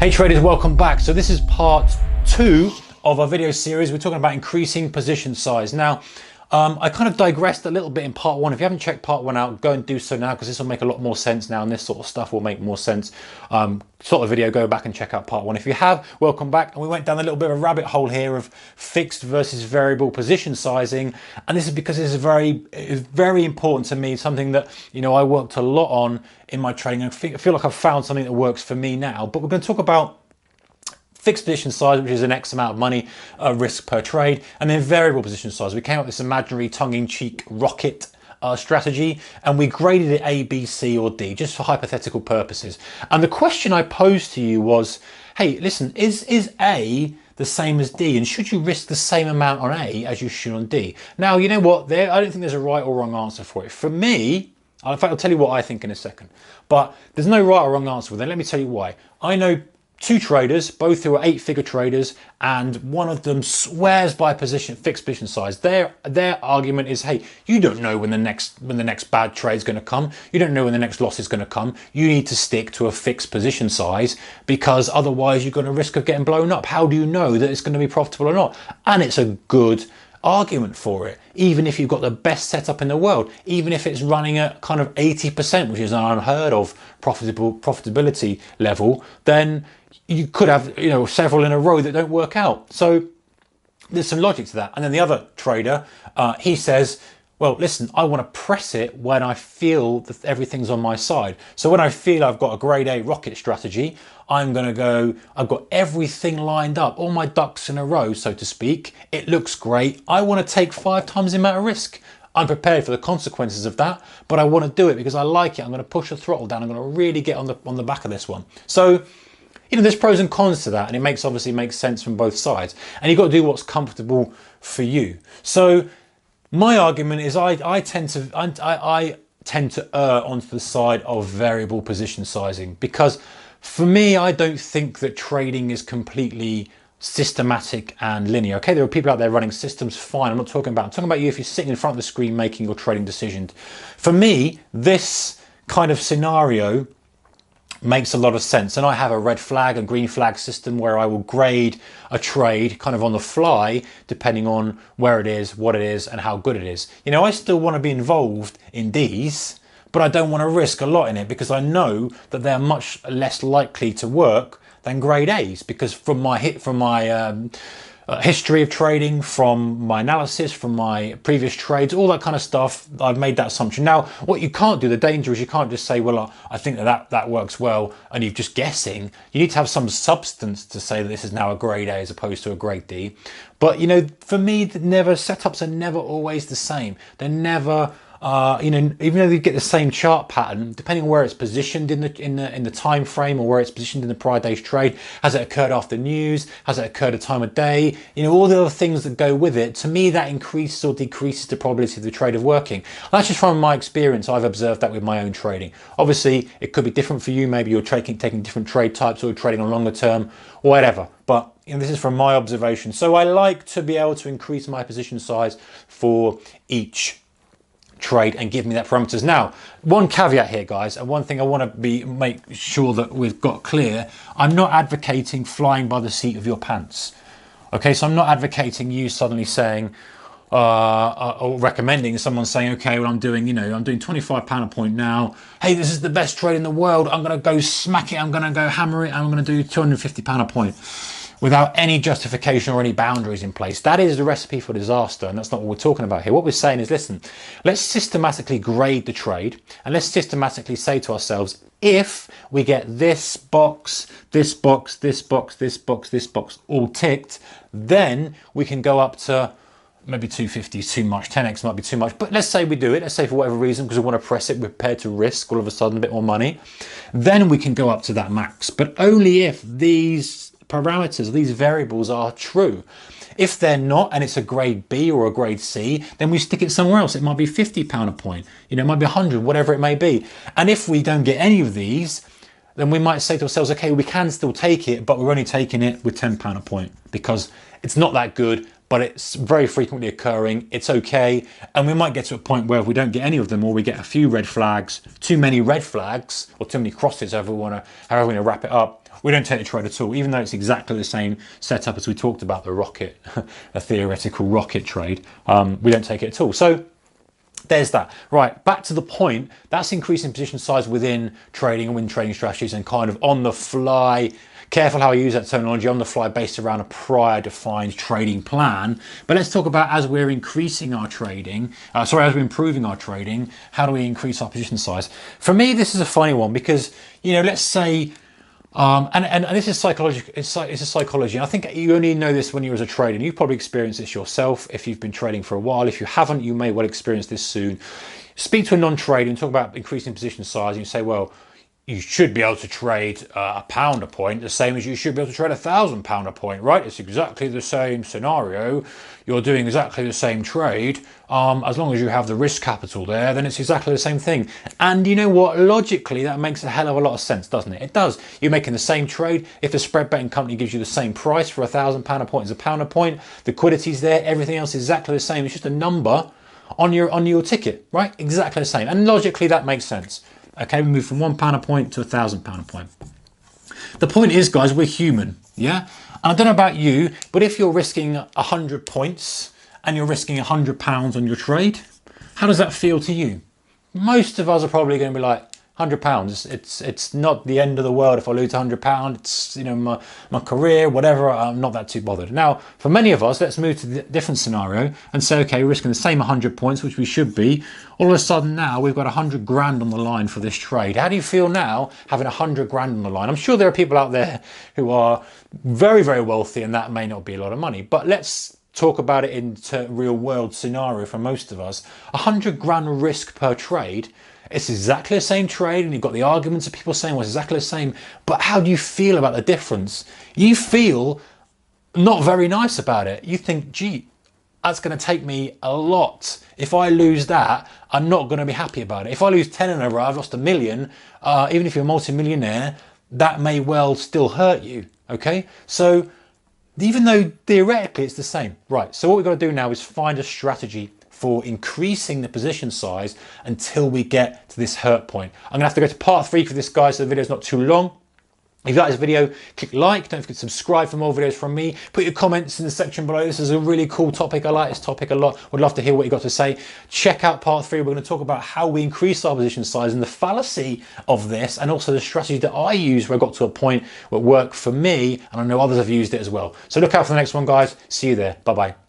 Hey traders, welcome back. So this is part 2 of our video series. We're talking about increasing position size. Now, I kind of digressed a little bit in part 1. If you haven't checked part 1 out, go and do so now, because this will make a lot more sense now, and this sort of stuff will make more sense. Sort of video, go back and check out part 1. If you have, welcome back. And we went down a little bit of a rabbit hole here of fixed versus variable position sizing. And this is because it's very important to me, something that, you know, I worked a lot on in my trading. I feel like I've found something that works for me now. But we're going to talk about fixed position size, which is an X amount of money risk per trade, and then variable position size. We came up with this imaginary tongue-in-cheek rocket strategy, and we graded it A, B, C, or D, just for hypothetical purposes. And the question I posed to you was, hey, listen, is A the same as D, and should you risk the same amount on A as you should on D? Now, you know what? I don't think there's a right or wrong answer for it. For me, in fact, I'll tell you what I think in a second, but there's no right or wrong answer for that. Let me tell you why. I know 2 traders, both who are 8-figure traders, and one of them swears by fixed position size. Their argument is, hey, you don't know when the next bad trade is going to come. You don't know when the next loss is going to come. You need to stick to a fixed position size, because otherwise you're going to risk of getting blown up. How do you know that it's going to be profitable or not? And it's a good argument for it, even if you've got the best setup in the world, even if it's running at kind of 80%, which is an unheard of profitability level, then you could have, you know, several in a row that don't work out. So there's some logic to that. And then the other trader, he says, well, listen, I want to press it when I feel that everything's on my side. So when I feel I've got a grade A rocket strategy, I'm going to go, I've got everything lined up, all my ducks in a row, so to speak. It looks great. I want to take 5 times the amount of risk. I'm prepared for the consequences of that, but I want to do it because I like it. I'm going to push the throttle down. I'm going to really get on the back of this one. So, you know, there's pros and cons to that, and it obviously makes sense from both sides. And you've got to do what's comfortable for you. So my argument is I tend to err onto the side of variable position sizing, because for me, I don't think that trading is completely systematic and linear. Okay, there are people out there running systems, fine. I'm talking about you if you're sitting in front of the screen making your trading decisions. For me, this kind of scenario makes a lot of sense, and I have a red flag and green flag system where I will grade a trade kind of on the fly depending on where it is, what it is, and how good it is. You know, I still want to be involved in these, but I don't want to risk a lot in it, because I know that they're much less likely to work than grade A's, because from my history of trading, from my analysis, from my previous trades, all that kind of stuff, I've made that assumption. Now, what you can't do, the danger is you can't just say, well, I think that works well, and you're just guessing. You need to have some substance to say that this is now a grade A as opposed to a grade D. But, you know, for me, setups are never always the same. They're never, you know, even though you get the same chart pattern, depending on where it's positioned in the time frame, or where it's positioned in the prior day's trade, has it occurred after news, has it occurred at time of day, you know, all the other things that go with it. To me, that increases or decreases the probability of the trade of working. That's just from my experience. I've observed that with my own trading. Obviously, it could be different for you. Maybe you're taking different trade types, or trading on longer term, or whatever. But you know, this is from my observation. So I like to be able to increase my position size for each trade and give me that parameters. Now, one caveat here, guys, and one thing I want to make sure that we've got clear: I'm not advocating flying by the seat of your pants. Okay, so I'm not advocating you suddenly saying or recommending someone saying, okay, well, I'm doing £25 a point now. Hey, this is the best trade in the world. I'm going to go smack it. I'm going to go hammer it. I'm going to do £250 a point, without any justification or any boundaries in place. That is the recipe for disaster, and that's not what we're talking about here. What we're saying is, listen, let's systematically grade the trade, and let's systematically say to ourselves, if we get this box, this box, this box, this box, this box all ticked, then we can go up to maybe 250 is too much, 10x might be too much, but let's say we do it, let's say for whatever reason, because we want to press it, we're prepared to risk all of a sudden a bit more money, then we can go up to that max, but only if these parameters, these variables are true. If they're not, and it's a grade B or a grade C, then we stick it somewhere else. It might be £50 a point, you know, it might be 100, whatever it may be. And if we don't get any of these, then we might say to ourselves, okay, we can still take it, but we're only taking it with £10 a point, because it's not that good, but it's very frequently occurring. It's okay. And we might get to a point where if we don't get any of them, or we get a few red flags, too many red flags, or too many crosses, however we want to wrap it up, we don't take the trade at all, even though it's exactly the same setup as we talked about the rocket, a theoretical rocket trade. We don't take it at all. So there's that. Right, back to the point. That's increasing position size within trading and within trading strategies, and kind of on the fly. Careful how I use that terminology, on the fly, based around a prior defined trading plan. But let's talk about, as we're increasing our trading, as we're improving our trading, how do we increase our position size? For me, this is a funny one because, you know, let's say, and this is psychological. It's a psychology. And I think you only know this when you're as a trader. You've probably experienced this yourself if you've been trading for a while. If you haven't, you may well experience this soon. Speak to a non-trader and talk about increasing position size, and you say, well, you should be able to trade £1 a point the same as you should be able to trade £1,000 a point, right? It's exactly the same scenario. You're doing exactly the same trade. As long as you have the risk capital there, then it's exactly the same thing. And you know what? Logically, that makes a hell of a lot of sense, doesn't it? It does. You're making the same trade. If the spread betting company gives you the same price for £1,000 a point as £1 a point, the liquidity's there, everything else is exactly the same. It's just a number on your ticket, right? Exactly the same. And logically, that makes sense. Okay, we move from £1 a point to £1,000 a point. The point is, guys, we're human, yeah? And I don't know about you, but if you're risking 100 points and you're risking £100 on your trade, how does that feel to you? Most of us are probably going to be like, £100, it's not the end of the world if I lose £100. It's, you know, my career, whatever. I'm not that too bothered. Now, for many of us, let's move to the different scenario and say, okay, we're risking the same 100 points, which we should be. All of a sudden now we've got 100 grand on the line for this trade. How do you feel now having 100 grand on the line? I'm sure there are people out there who are very, very wealthy, and that may not be a lot of money, but let's talk about it in real world scenario for most of us. 100 grand risk per trade. It's exactly the same trade, and you've got the arguments of people saying, well, it's exactly the same, but how do you feel about the difference? You feel not very nice about it. You think, gee, that's going to take me a lot. If I lose that, I'm not going to be happy about it. If I lose 10 in a row, I've lost $1 million. Even if you're a multi-millionaire, that may well still hurt you, okay? So even though theoretically it's the same. Right, so what we've got to do now is find a strategy for increasing the position size until we get to this hurt point. I'm gonna have to go to part 3 for this, guys, so the video's not too long. If you like this video, click like, don't forget to subscribe for more videos from me. Put your comments in the section below. This is a really cool topic. I like this topic a lot. Would love to hear what you got to say. Check out part 3. We're going to talk about how we increase our position size and the fallacy of this, and also the strategy that I use where I got to a point where it worked for me, and I know others have used it as well. So look out for the next one, guys. See you there. Bye-bye.